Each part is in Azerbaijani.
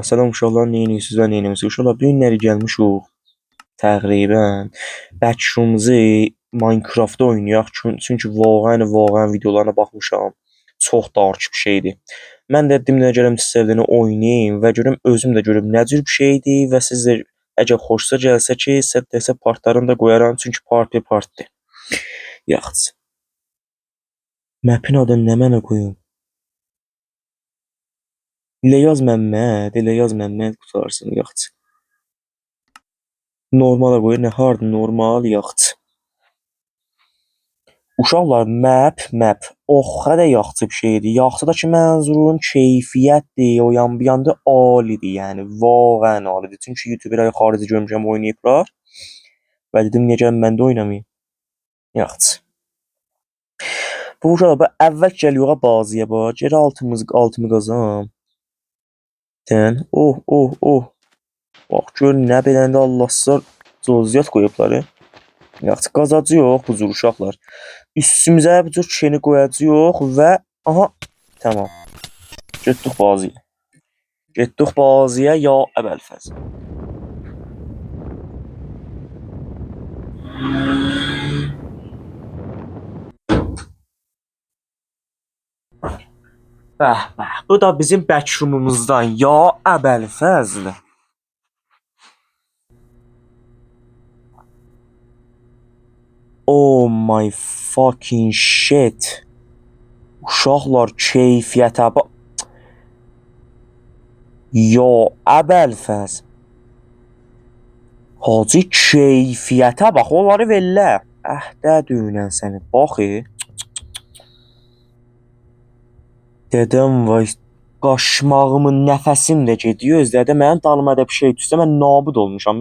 Salam uşaqlar, neyniyirsiz və neynəmisiniz? Uşaqlar, bu günləri gəlmişik təqribən Backrooms'ı Minecraftda oynayaq çünki vaqəən videolarına baxmışam. Çox dark bir şeydir. Mən də dedim nə gələm siz sevdiyini oynayım və görüm özüm də görüm nə cür bir şeydir və siz də əgər xoşunuza gəlsə ki, sizə partlarını da qoyaram çünki partdır. Yaxşı. Map'in adını nə mənə qoyum? Elə yaz Məmməd qutarsın, yaxşı. Normala qoy, nə hard normal, yaxşı. Uşaqlar, map o qədər yaxşı bir şeydir. Yaxşı da ki, mənzurum keyfiyyətdir, o yan bu yanda alidir, yəni vaqəən alidir. Çünki YouTuberləri xarici görmüşəm oynayıblar və dedim niyə gələm mən də oynamayım. Yaxşı. Bu uşaqlar, əvvəl gəliyoğa bazıya bax, geri altımı qazam. Dən, oh. Bax, gör nə beləndə Allahsızlar coziyyat qoyublar. Yaxşı, qazacağıq bu cür uşaqlar. Üstümüzə bu cür kişini qoyacağıq və aha, tamam. Getdik bazıya ya əbəlfəz. Bəh, bu da bizim backroom'umuzdan ya əbəlfəzlə. Oh my fucking shit. Uşaqlar keyfiyyətə bax. Ya əbəlfəz. Hacı keyfiyyətə bax, onları vellə. Əhdə düynən səni, baxı. Dedəm vay, qaşmağımın nəfəsim də gediyor, özlədə mənim dalıma da bir şey düşsə, mən nabud olmuşam.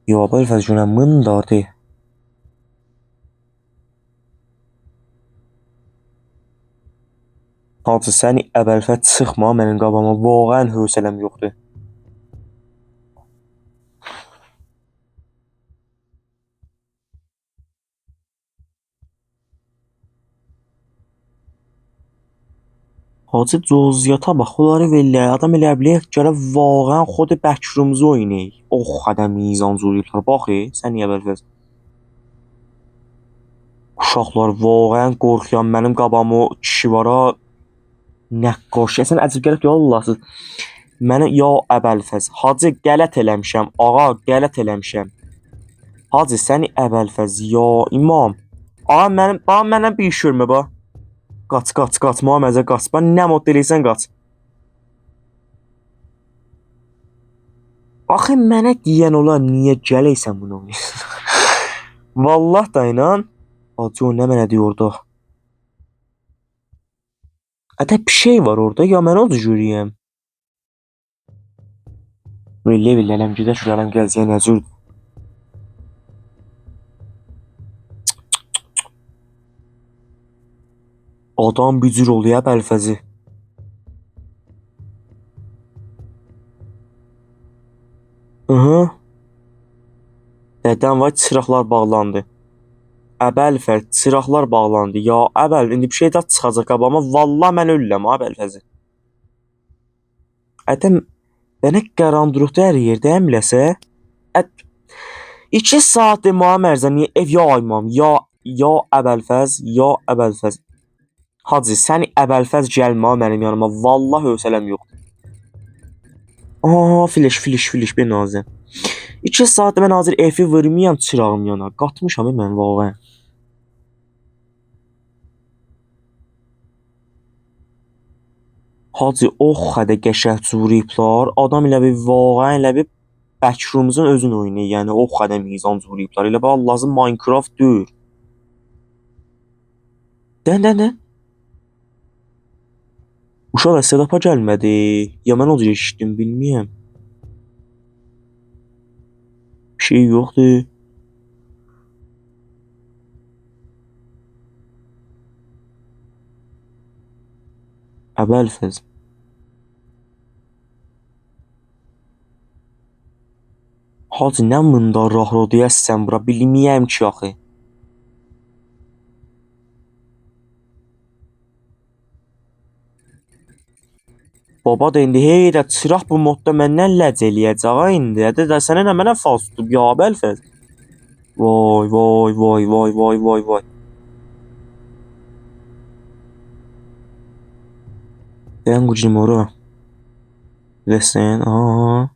Ya əbəlfəz günə mındadı. Hacı, səni əbəlfəz çıxma mənim qabama, vaqəən hövsələm yoxdur. Hacı coziyyata bax, onları vellə, adam elə bilir gələ vaqəən xod backroom'u oynayır. Qədər mizan zuruyublar, baxı, sən niyə əbəlfəz? Uşaqlar, vaqəən qorxuyan mənim qabamı kişi vara. Nəqqaş, sən əcib gəlib ya Allahsız. Mənə ya əbəlfəz. Hacı, qələt eləmişəm, ağa, qələt eləmişəm. Hacı, səni əbəlfəz, ya imam. Ağa, məndən bir iş görmə, bax. Qaç, Muhammezə qaç. Bax, nə mod eləyirsən, qaç. Axı, mənə deyən olar, niyə gələysən bunu oynayırsan? Vallah da inan. Hacı, o nə mənə deyir orada? Hətta bir şey var orada, ya mən onu görəyəm. Lələm gedə şuralım gələcək nəcür. Adam bir cür oluyor bəlfəzi. Dədən var, çıraqlar bağlandı. Əbəlfəz, çıraqlar bağlandı. Ya əbəl, indi bir şey də çıxacaq qabağıma. Vallah mən ölürəm əbəlfəzi. Ədəm, bənə qaranlıqda hər yerdə əmləsə. 2 saatdir mənim ərzəni ev ya aymam, ya əbəlfəz. Hacı, səni əbəlfəz gəlmə mənim yanıma. Vallah hövsələm yoxdur. Flash bir nazə. 2 saatdir mən hazır evi vurmayam, çırağım yana. Qatmışam mən vaqəən. Hacı, o qədər qəşəng vuruyublar. Adam elə bir vaqəən elə bir backroom'un özünü oynayır. Yəni o qədər mizan vuruyublar. Elə bax lazım Minecraft deyil. Dən. Uşaqlar setup'a gəlmədi. Ya mən o cür eşitdim, bilmirəm. Bir şey yoxdur. Əbəlfəz. Hacı, nə mındaraq deyəsən bura, bilməyəm ki axı. Baba da indi hey də çıraq bu modda məndən ləc eləyəcək ha indi. Də də sənə nə mənə fals tutub ya Bəlfəz. Vay vay vay vay vay vay vay. Tengo de moro. Descendo. Aha.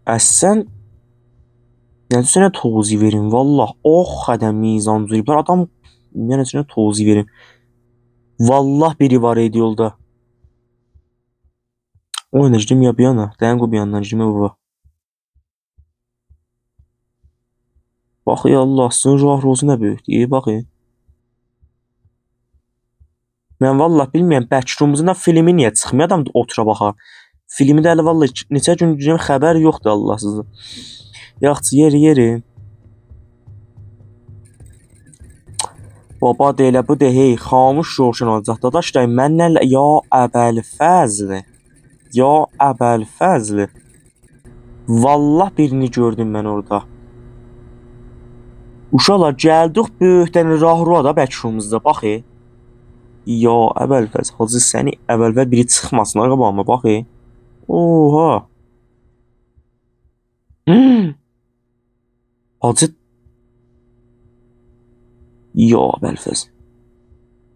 Əsən yəni sənə توضیح verim vallah. O qədər mizan durublar. Adam yəni sənə توضیح verim. Vallah biri var idi yolda. Ой, жди меня пьяно. Tengo bir yandan jdi baba. Bax ya Allah, sizin ruh nə böyükdür. Bax. Mən vallah bilmirəm Backrooms-un filmi niyə çıxmıyor adam otura baxa. Filmi də hələ vallah neçə gün xəbər yoxdur Allahsızı. Yaxşı yeri. Baba da elə bu da hey xamış roşan olacaq. Dadaş da mənlə ya Əbəlfəzl. Ya Əbəlfəzl. Vallah birini gördüm mən orada. Uşaqlar gəldik böyükdən rahruya da Backrooms-da bax. Ya Əbəlfəz, hacı səni əvvəlvəl biri çıxmasın qabağıma bax. Oha. Hacı ya Əbəlfəz.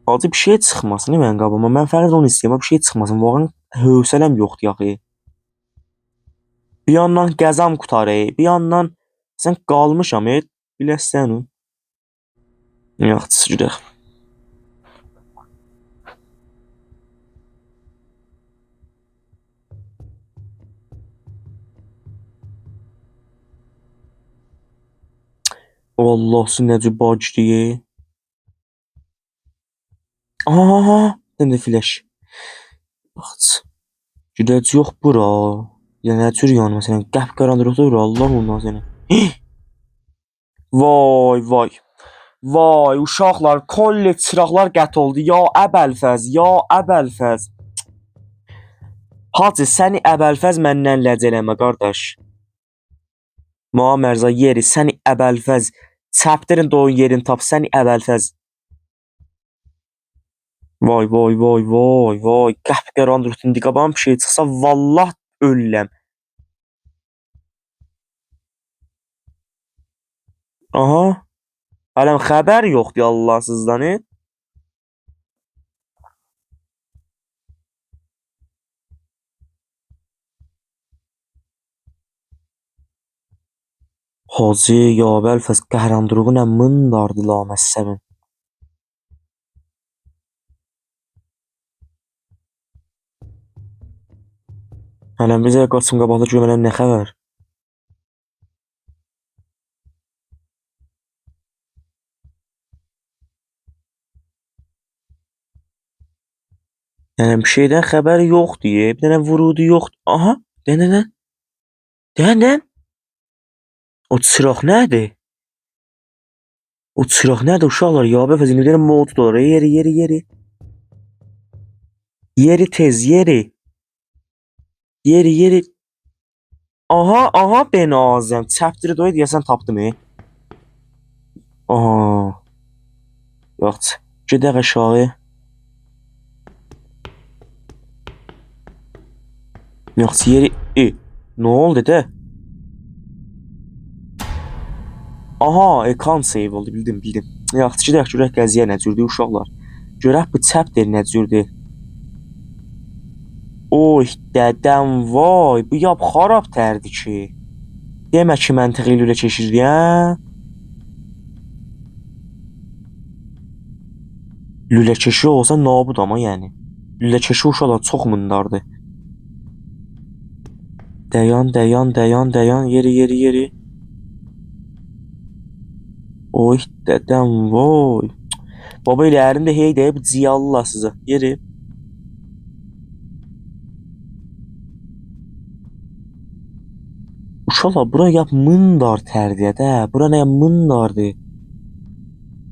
Hacı bir şey çıxmasın mənim qabağıma. Mən fərz onu istəyirəm, bir şey çıxmasın. Vaqan hövsələm yoxdur yaxı. Bir yandan qəzam qutarı, bir yandan sən qalmışam, biləsən. Yaxşı gedək. Allah necə bacdı. Aha, sən də flash. Bax. Gedək yox bura. Yəni nə tür yəni məsələn qəpqaranlıqda bura Allah ondan səni. Vay vay. Vay uşaqlar, kollec çıraqlar qət oldu. Ya Əbəlfəz, ya Əbəlfəz. Hacı səni Əbəlfəz məndən ləc eləmə qardaş. Mərza yeri səni Əbəlfəz. Çəpdirin doğun yerini tap səni Əbəlfəz. Vay vay vay vay vay. Qəpqaranlıqda indi qabağıma bir şey çıxsa vallah ölürəm. Aha. Hələm xəbər yoxdur Allahsızdan. Hacı ya Bəlfəz qəhrəndurğu nə mındardı laməssəbin. Hələm bizə qaçım qabaqda görmələm nə xəbər? Yəni bir şeydən xəbər yoxdur. Bir dənə vurudu yoxdur. Aha, dənə. Dənəm. O çıraq nədir? O çıraq nədir uşaqlar? Ya Bəlfəz indi bir dənə mod dolar. Yeri. Yeri tez, yeri. Yeri. Aha, ben ağzım. Çəpdiri doy deyəsən tapdım. Aha. Yaxşı. Gedək aşağı. Yaxşı yeri. Nə oldu də? Aha, ekran save oldu, bildim. Yaxşı gedək görək qəziyə nə cürdür uşaqlar. Görək bu çəpdir nə cürdür. Oy, dədəm vay, bu yap xarab tərdi ki. Demə ki məntiqi lülə keçirdi, hə? Lülə keçi olsa nabud ama yəni. Lülə keçi uşaqlar çox mındardı. Dayan, yeri. Oy, dədəm vay. Baba elə əlimdə hey deyib ciyallah sizə. Yeri. Uşaqlar bura yap mındar tərdiyə də. Bura nə mındardı.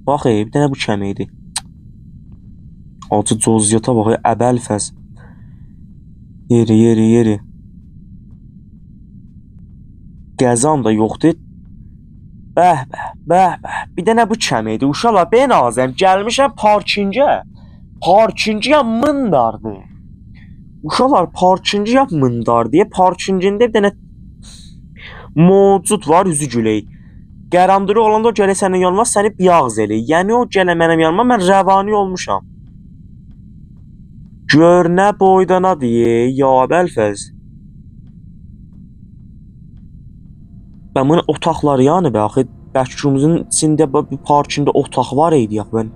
Bax bir dənə bu kəmi idi. Hacı coziyyata bax, əbəlfəz. Yeri, yeri, yeri. Gəzan da yoxdur. Bəh, bəh, bəh, bəh. Bir dənə bu kəm idi. Uşaqlar, ben azəm. Gəlmişəm parkingə. Parkingiyə mındardı. Uşaqlar, parkingiyə mındar deyə parkingində bir dənə mövcud var, üzü güley. Qərandıra olanda o gələ sənin yanıma səni biyağız eləyir. Yəni o gələ mənim yanıma mən rəvani olmuşam. Gör nə boydana deyə, ya bəlfəz. Ben bunun otaqları yanı be axı bəlkümüzün içində bir parkində otaq var idi yaxı mən.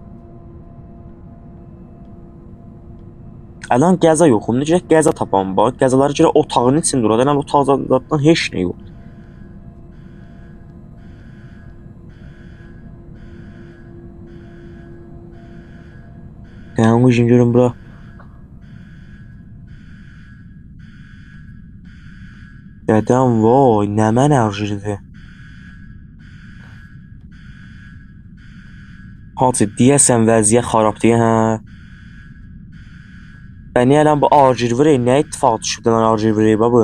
Əlan qəza yoxum. Necə qəza tapam bax. Qəzaları görə otağın içində durur. Ələn otaqdan heç nə yox. Dəyan qıcım görün bura. Dədəm vay, nə mənəğirdir. Hacı, deyəsən vəziyyət xarabdır, hə? Bəni ələn bu arjirvirey, nə ittifaq düşübdən arjirvirey bu?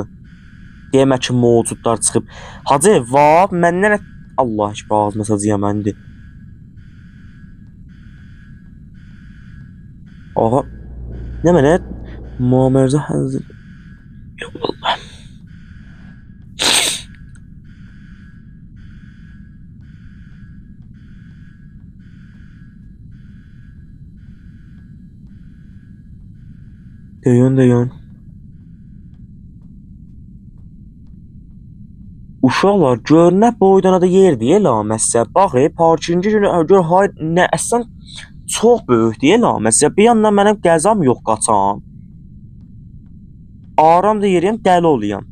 Deyəmə ki, mövcudlar çıxıb. Hacı, vab, məndən Allah ki, ağzıma sacıyam məndi. Aha, nə mənə? Muammərzə həzir. Yox, Allah. Deyən. Uşaqlar, gör nə boydana da yer deyə laməsə. Bax, parkingi günü gör hay nə əslən çox böyük deyə laməsə. Bir yandan mənim qəzam yox qaçam. Aram da yeriyəm, dəli oluyam.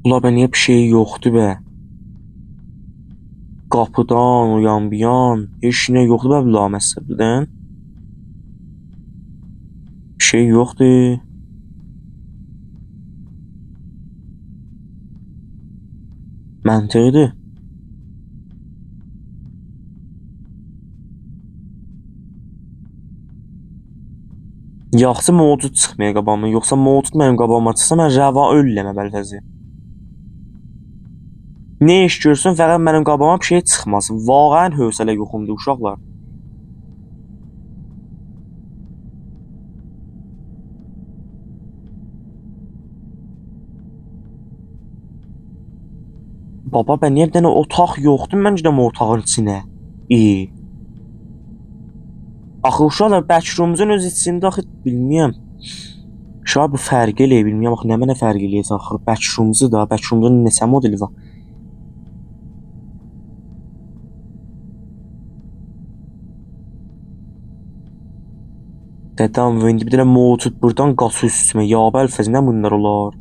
Ula bə niyə bir şey yoxdur bə? Qapıdan, uyan biyan, heç nə yoxdur bə laməsə bildən. Bir şey yoxdur. Məntiqidir. Yaxşı mövcud çıxmaya qabağıma, yoxsa mövcud mənim qabağıma çıxsa mən rəva ölürəm əvvəlfəzi. Ne iş görsün fəqət mənim qabağıma bir şey çıxmasın. Vaqəən hövsələ yoxumdur uşaqlar. Baba, bə niyə bir dənə otaq yoxdur mən gedəm otağın içinə? Axı uşaqlar, backrumumuzun öz içində axı bilmirəm. Şahı bu fərqi eləyir, bilmirəm axı nə mənə fərq eləyəcək axı. Backrumumuzu da, backrumumuzun neçə modeli var? Dədəm, indi bir dənə mövcud buradan qaçı üstümə. Ya bəlfəz, nə bunlar olar?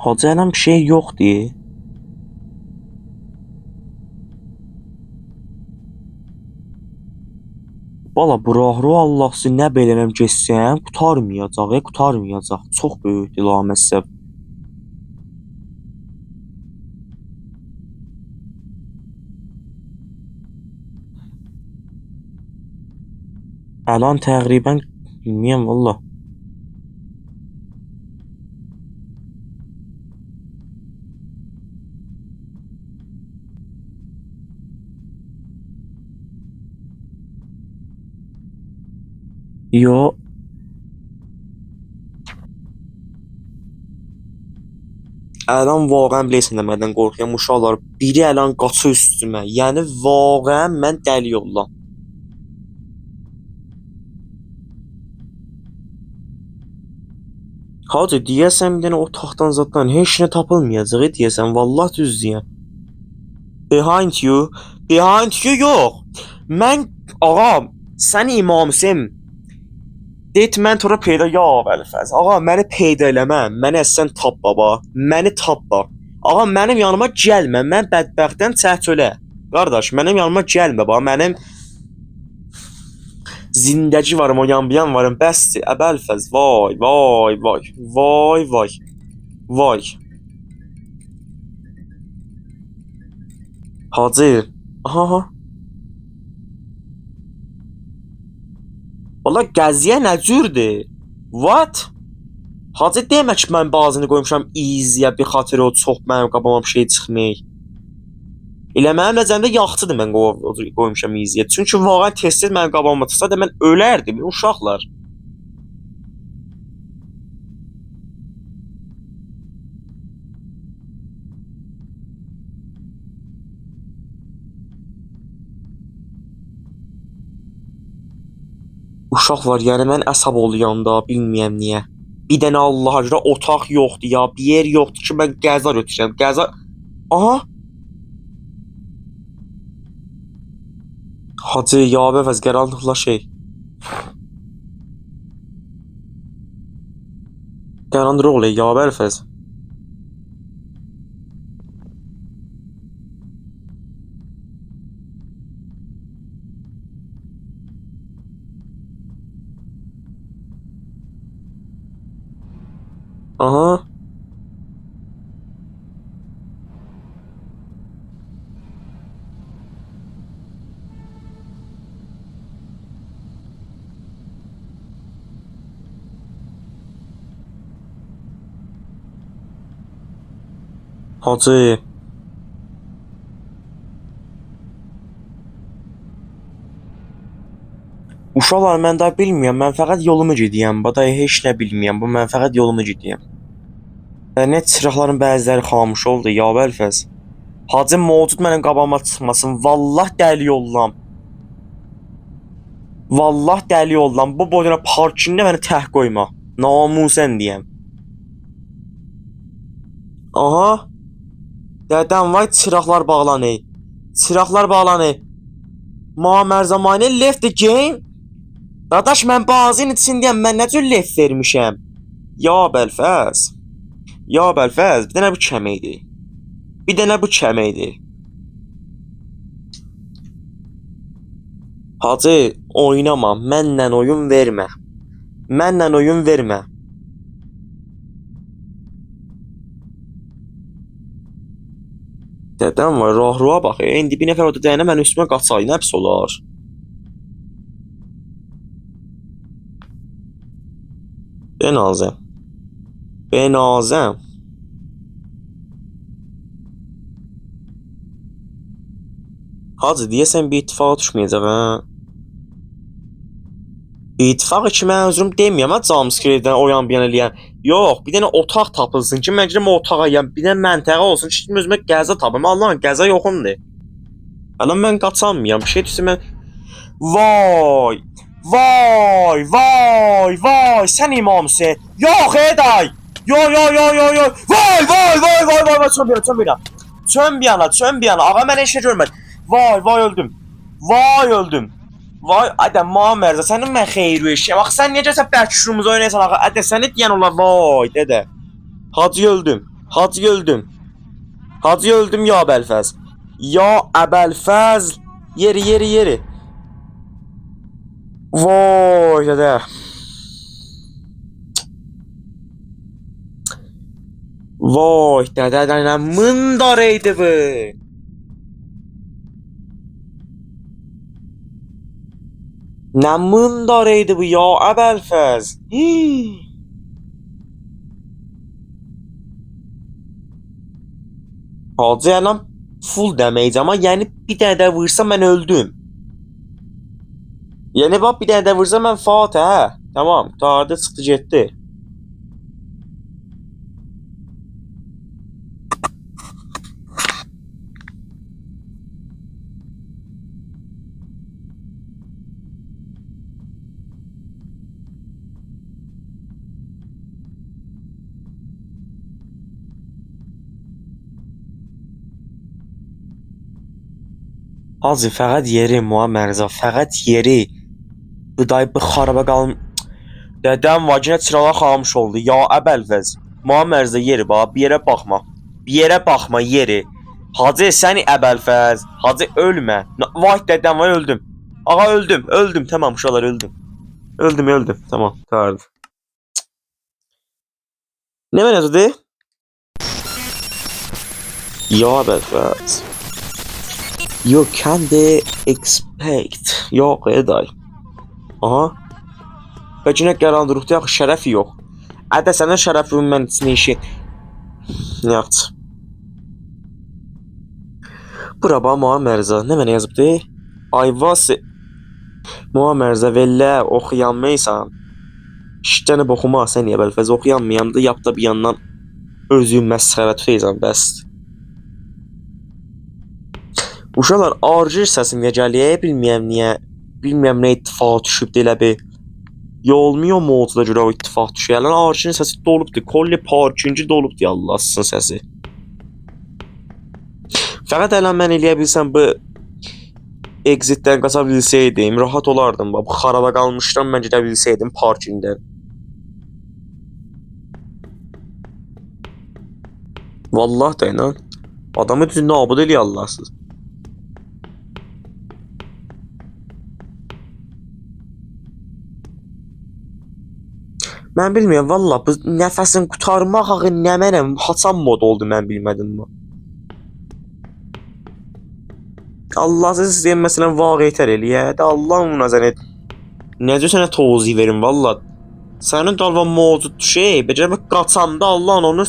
Hacı, ələn bir şey yoxdur. Bala, buraxır Allahsı, nə belənəm geçsəm, qurtarmayacaq. Çox böyükdür laməsə. Ələn təqribən bilmirəm valla. Yo. Ələn vaqəən bilirsən nədən qorxuram uşaqlar. Biri ələn qaçır üstümə. Yəni vaqəən mən dəli ollam. Hacı, deyəsən bir dənə otaqdan zatdan heç nə tapılmayacaq, deyəsən. Vallah düz deyəm. Behind you yox. Mən ağam, sən imamsın. Deyit mən tora peyda ya Əlfəz. Ağa, məni peyda eləmə. Məni əsən tap baba. Məni tap baba. Ağa, mənim yanıma gəlmə. Mən bədbəxtdən çəh çölə. Qardaş, mənim yanıma gəlmə baba. Zindəci varım, o yan biyan varım. Bəsdir, əbəlfəz. Vay, vay, vay. Vay, vay. Vay. Hacı. Aha, aha. Valla gəziyə nə cürdür? What? Hacı demə ki, mən bazını qoymuşam easy'yə bir xatirə o çox mənim qabama bir şey çıxmayı. Elə mənim nəzərimdə yaxçıdır mən qoymuşam easy'yə. Çünki vaqəən tez-tez mənim qabama çıxsa da mən ölərdim, uşaqlar. Uşaqlar, yəni mən əsəb oluyanda, bilməyəm niyə. Bir dənə Allaha görə otaq yoxdur ya, bir yer yoxdur ki, mən qəza ötürəm. Qəza... Aha! Hacı, ya bəvəz, qaranlıqla şey. Qaranlıq oluyor, ya bəvəz. Aha. Hacı. Uşaqlar, mən daha bilmirəm. Mən fəqət yolumu gediyəm. Baday heç nə bilmirəm. Bu mən fəqət yolumu gediyəm. Və net çıraqların bəziləri xamış oldu. Ya bəlfəz. Hacı mövcud mənim qabağıma çıxmasın. Vallah dəli yollam. Vallah dəli yollam. Bu boyuna parkingdə məni tək qoyma. Namusən deyəm. Aha. Dədəm vay, çıraqlar bağlanır. Çıraqlar bağlanır. Muammer zamanı left the game. Dadaş, mən bazının içindəyəm. Mən nə cür left vermişəm? Ya bəlfəz. Ya bəlfəz. Bir dənə bu kəməydi. Bir dənə bu kəməydi. Hacı, oynama. Mənlə oyun vermə. Mənlə oyun vermə. Dədəm var, rahruğa bax. İndi bir nəfər orada dəyənə mən üstümə qaçay. Nə pis olar? Benazəm. Benazəm. Hacı, deyəsən bir ittifaqa düşməyəcək, hə? İttifaq ki, mən özüm deməyəm, hə, jumpscare'dən o yan bir yana eləyən. Yox, bir dənə otaq tapılsın ki, mən girəm o otağa, yəni bir dənə məntəqə olsun ki, özümə qəza tapım. Allah'ın qəza yoxumdur. Hələ mən qaçamayam, bir şey düşsə mən... Vay! Vay! Vay! Vay! Sən imamsın. Yox, day! Yo, yo, yo, yo, yo! Vay! Vay! Vay! Vay! Vay! Vay! Çön bir yana, çön bir yana. Çön bir yana, çön bir yana. Ağa, mən heç nə görmədim. Vay! Vay, öldüm. Vay, öldüm. Vay, adə Muammer, sənin mən xeyri eşəm. Bax, sən necəsə bərkişrumuz oynayırsan ağa. Adə, səni deyən olar, vay, dədə. Hacı öldüm. Hacı öldüm. Hacı öldüm ya Bəlfəz. Ya Əbəlfəz. Yeri, yeri, yeri. Vay, dədə. Vay, dədə, nə mındar eydi bu. Nə mındar eydi bu ya Əbəlfəz. Hacı, yəni full damage, amma yəni bir dənə də vursa mən öldüm. Yəni bax, bir dənə də vursa mən fatə, hə. Tamam, qurtardı, çıxdı, getdi. Hacı, fəqət yeri Muammerza, fəqət yeri. Bu day bu xaraba qalım. Dədəm vacinə çıralar xamış oldu. Ya Əbəlfəz. Muammerza yeri bax, bir yerə baxma. Bir yerə baxma, yeri. Hacı, səni Əbəlfəz. Hacı, ölmə. Vay dədəm, vay öldüm. Ağa öldüm. Öldüm. Tamam uşaqlar öldüm. Öldüm. Tamam. Tardı. Ne mevzudur? Ya Belfast. You can't expect. Yox, Eday. Aha. Bəlkə nə qaranlıqda yaxşı şərəf yox. Ədə sənin şərəfin mən içine işi. Yaxşı. Bura bax Muammerza. Nə mənə yazıbdı? Ayvası. Muammerza vellə oxuyanmaysan. İştəni oxuma sən ya Belfast oxuyanmayanda yap da bir yandan özün məsxərə tutaysan bəs. Uşaqlar arjir səsim niyə gəlir? Bilmirəm nə ittifaq düşüb elə bir. Olmuyor modda görə o ittifaq düşür. Yəni arjirin səsi dolubdur. Kolli parkinci dolubdur Allahsın səsi. Fəqət elə mən eləyə bilsəm bu exitdən qaça bilsəydim, rahat olardım. Bu xaraba qalmışdan mən gedə bilsəydim parkingdən. Vallahi da inan. Adamı düz nabud eləyir Allahsız. Mən bilmirəm valla bu nəfəsin qurtarmaq hağı nə mənəm haçan mod oldu mən bilmədim bu. Allahsız sizə məsələn vaqiətər eləyə də Allah münazərət. Necə sənə tozih verim valla. Sənin dalva mövcud şey, becərə qaçanda Allahın onu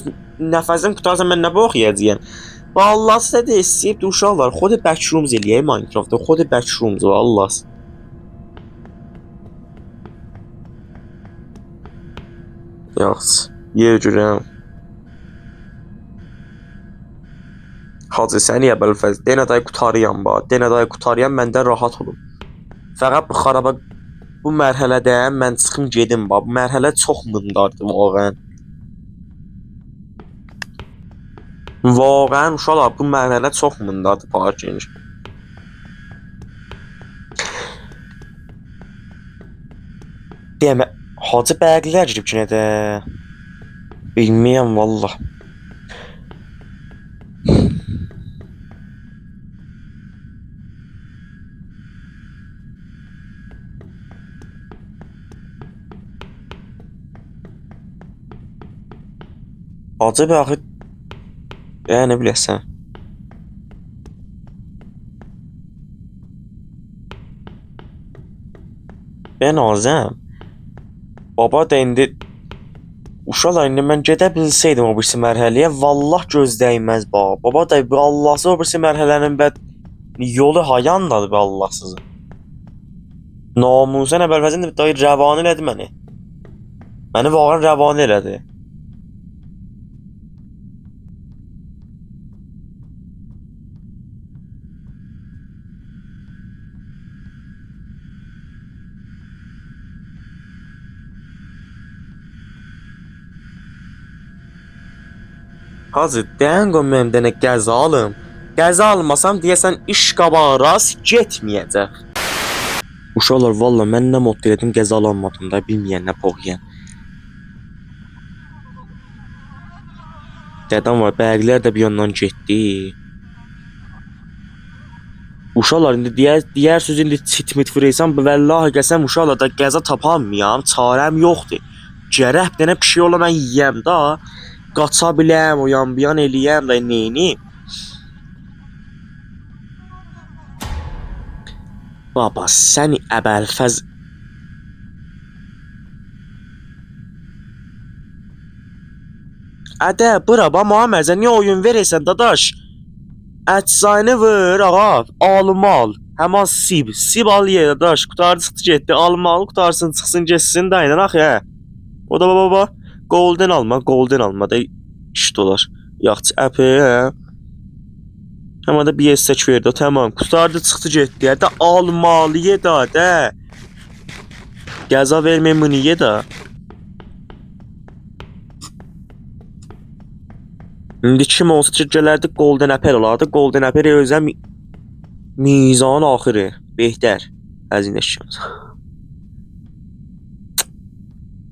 nəfəsim qurtarsa mən nə boxuyacağam. Vallahi sizə də istəyib uşaqlar, xod backrooms eləyək Minecraftda, xod backrooms vallahi. Yaxşı, yer görəm. Hacı səni ya Belfast, denə day qutarıyam ba, denə day qutarıyam məndən rahat olun. Fəqət bu xaraba bu mərhələdə mən çıxım gedim ba, bu mərhələ çox mındardır vaqəən. Vaqəən uşaqlar bu mərhələ çox mındardır parking. Demə, hacı bəqlər girib ki nə də. Bilmirəm valla. Hacı bəxi yəni biləsən. Ben azəm. Baba da indi uşaqlar indi mən gedə bilsəydim o birisi mərhələyə vallah göz dəyməz ba. Baba da Allahsız o birisi mərhələnin bəd yolu hayandadır be Allahsız. Namusa nə Belfazın dayı rəvan elədi məni. Məni vaqəən rəvan elədi. Hacı, dən qoy mənim dənə qəza alım. Qəza almasam deyəsən iş qabağa rast getməyəcək. Uşaqlar valla mən nə mod elədim qəza alamadım da bilməyən nə poxyən. Dədəm var, bəğilər də bir yandan getdi. Uşaqlar indi digər söz indi çitmit vuraysan vallahi qəsəm uşaqlar da qəza tapanmayam, çarəm yoxdur. Gərək bir dənə pişik ola mən yeyəm da. Qaça biləm, o yan bir yan eləyəm da neyini. Baba səni əbəlfəz. Ədə bura ba Muammerza niyə oyun verirsən dadaş? Əczaini vır ağa, alımı al. Həman sib al ye dadaş, qutardı çıxdı getdi, alımı al, qutarsın çıxsın getsin də aynen axı hə. O da baba. Golden alma da iş dolar. Yaxşı əpi hə. Həmən də bir yesək verdi, tamam. Qutardı çıxdı getdi, də almalıya da də. Qəza verməyim bunu ye da. İndi kim olsa ki gələrdi Golden Apple olardı. Golden Apple özəm mizan axırı. Behtər. Əzinə şükür.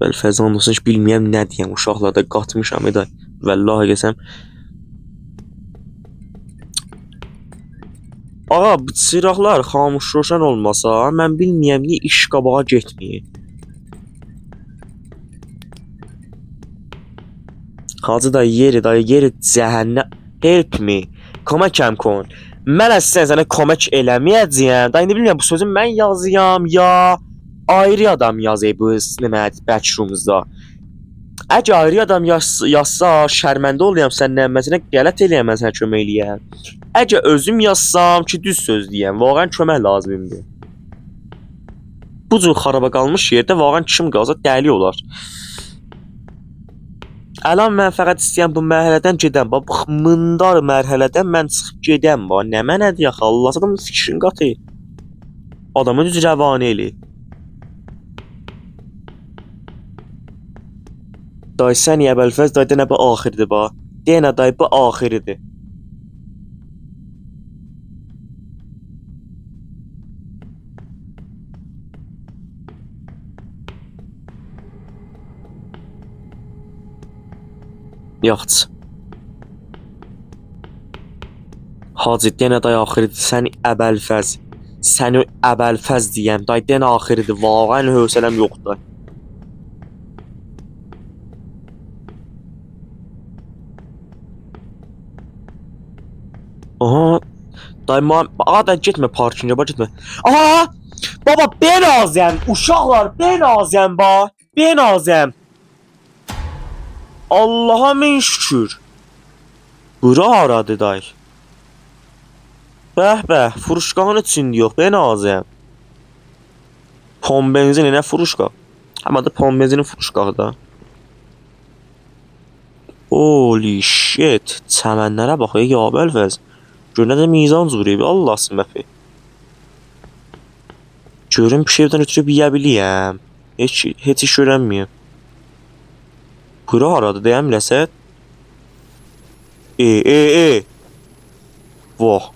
Belfazan olsun ki bilməyəm nə deyəm. Uşaqlarda qatmışam da. Vallahi qəsəm. Ağa, bu çıraqlar xamuş roşan olmasa, mən bilməyəm niyə iş qabağa getməyir. Hacı dayı yeri cəhənnəm. Help me. Köməkəm kon. Mən əslən sənə kömək eləməyəcəyəm. Dayı nə bilmirəm bu sözü mən yazıyam ya ayrı adam yazıb bu backroom'da. Əgər ayrı adam yazsa şərməndə oluyam səndən məsələn qələt eləyəm mən sənə kömək eləyəm. Əgər özüm yazsam ki düz söz deyəm. Vaqəən kömək lazımdır. Bu cür xaraba qalmış yerdə vaqəən kim qalsa dəli olar. Əlan mən fəqət istəyəm bu mərhələdən gedəm. Bax, mındar mərhələdən mən çıxıb gedəm. Bax, nə mənədir yaxı, Allah adamın fikrin qatı. Adamı düz rəvanə elə. Day sən əvvəlfəz, day denə bu axirdir bax. Denə day bu axiridir. Yaxşı. Hacı denə day axiridir. Sən əvvəlfəz. Səni əvvəlfəz deyəm. Day denə axiridir. Vaqəən hövsələm yoxdur. Aha. Dayı da getmə parkinga, bax getmə. Aha! Baba ben azəm. Uşaqlar ben azəm bax. Ben azəm. Allah'a min şükür. Bura haradır dayı? Bəh, furuşqanın içində yox, ben azəm. Pom benzini nə furuşqa? Amma da pom benzini furuşqağı da. Holy shit. Çəmənlərə bax, ya bəlfəz. Gör nə də mizan zuruyub, Allah sməfi. Görüm bir şeydən ötürüb yiyə biliyəm. Heç iş görənmiyəm. Bura haradır deyəm ləsət? Voh.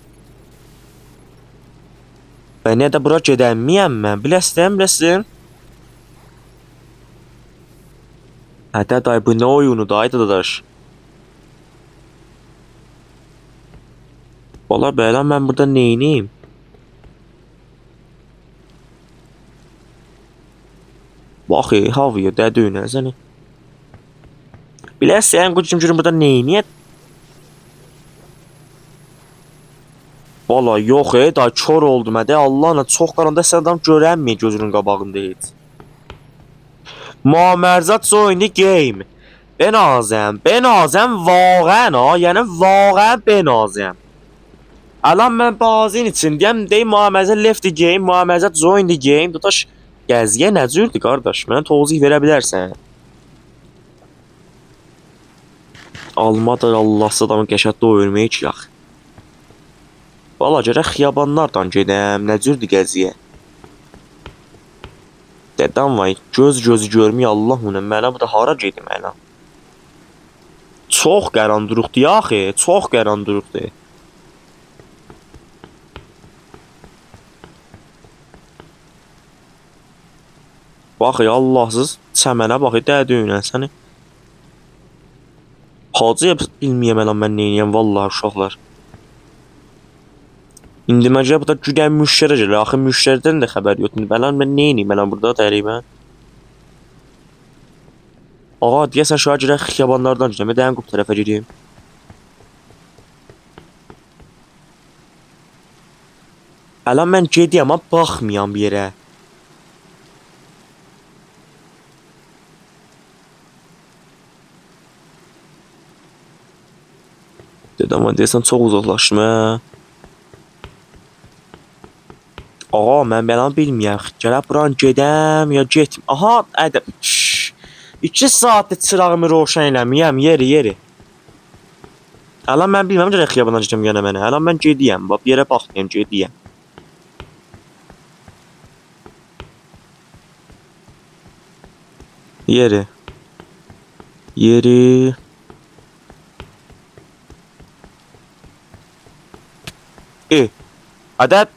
Ben nə də bura gedəmmiyəm mən, biləsin? Hədə day bu nə oyunu day dadaş? Valla bəyəm mən burada neyniyim? Bax havaya dədiyinə səni. Biləsən qucum görüm burada neyniyət? Valla yox day kör oldum hədə Allahla çox qaranda sən adam görənmir gözünün qabağında heç. Mamərzat join the game. Ben azəm vaqəən ha, yəni vaqəən ben azəm. Alan mən bazın içindəyəm, deyim Mamərzat left the game, Mamərzat join the game. Dadaş gəziyə nə cürdür qardaş? Mənə tozih verə bilərsən. Almadır Allahsız adamı qəşətdə oyurmayı ki yax. Valla gərək xiyabanlardan gedəm, nə cürdür gəziyə. Dedəm vay, gözü görmüyor Allah onu, mənə bu da hara gedim mənə. Çox qaranlıqdır yaxı, çox qaranlıqdır. Bax Allahsız çəmənə bax dədiyinə səni. Hacı bilməyəm mən neyniyəm vallahi uşaqlar. İndi məncə burada güdən müştəri gəlir. Axı müştəridən də xəbər yoxdur. Mən neyniyim mən burada təqribən? Ağa deyəsən şöyə girək xiyabanlardan girəm. Dəyən qub tərəfə gireyim. Əlan mən gediyəm amma baxmayam bir yerə. Dedim ama deyəsən çox uzaqlaşdım hə. Ağa mən belanı bilməyəm. Gələk buran gedəm ya getməyəm. Aha, ədə. 2 saatdir çırağımı roşan eləməyəm, yeri. Əlan mən bilməm gələk xiyabandan gedəm yenə mənə. Əlan mən gediyəm, bax bir yerə baxmayım, gediyəm. Yeri. Ədəd.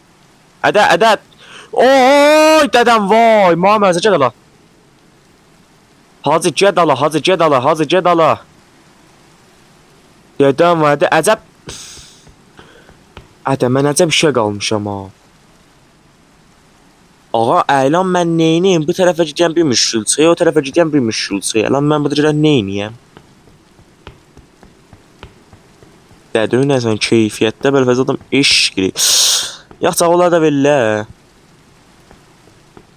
Oy dədəm vay, Mamərzə gəd ala. Hacı gəd ala. Dədəm vay, əcəb. Mən əcəb işə qalmışam ha. Ağa, əlan mən neyniyim? Bu tərəfə gedən bir müşkülçəyə, o tərəfə gedən bir müşkülçəyə. Lan mən burada neyniyəm? Dədir nəsən keyfiyyətdə belə fəz adam eşqiri. Yaxşı, onlar da belə.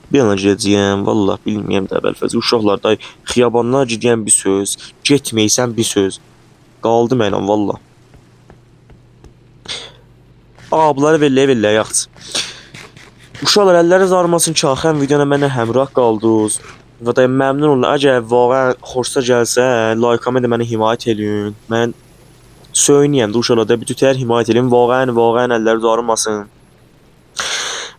Bir yana gedəcəyəm, vallah bilməyəm də bəlfəz. Uşaqlar da xiyabandan gedəyəm bir söz, getməysən bir söz. Qaldı mənə vallah. Bunları velləyə yaxşı. Uşaqlar əlləriniz ağrımasın ki, axən videona mənə həmrah qaldınız. Və da məmnun olun. Əgər vaqəən xoşunuza gəlsə, like-ımı da mənə himayət edin. Mən söynəyəm də uşaqlar da bütünlər himayət edin. Vaqəən əlləriniz ağrımasın.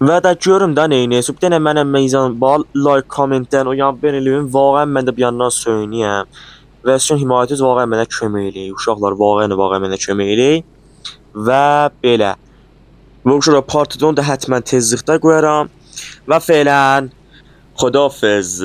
Və də görüm də neynəyəsə. Bir dənə mənə meyzan bal, like, kommentdən o yan ben eləyin. Vaqəən mən də bir yandan söynəyəm. Və sizin himayətiniz vaqəən mənə kömək eləyir. Uşaqlar vaqəən mənə kömək eləyir. Və belə. Və uşaqlar part 2-ni da həttəmən tezlikdə qoyaram. Və fələn Xudahafiz.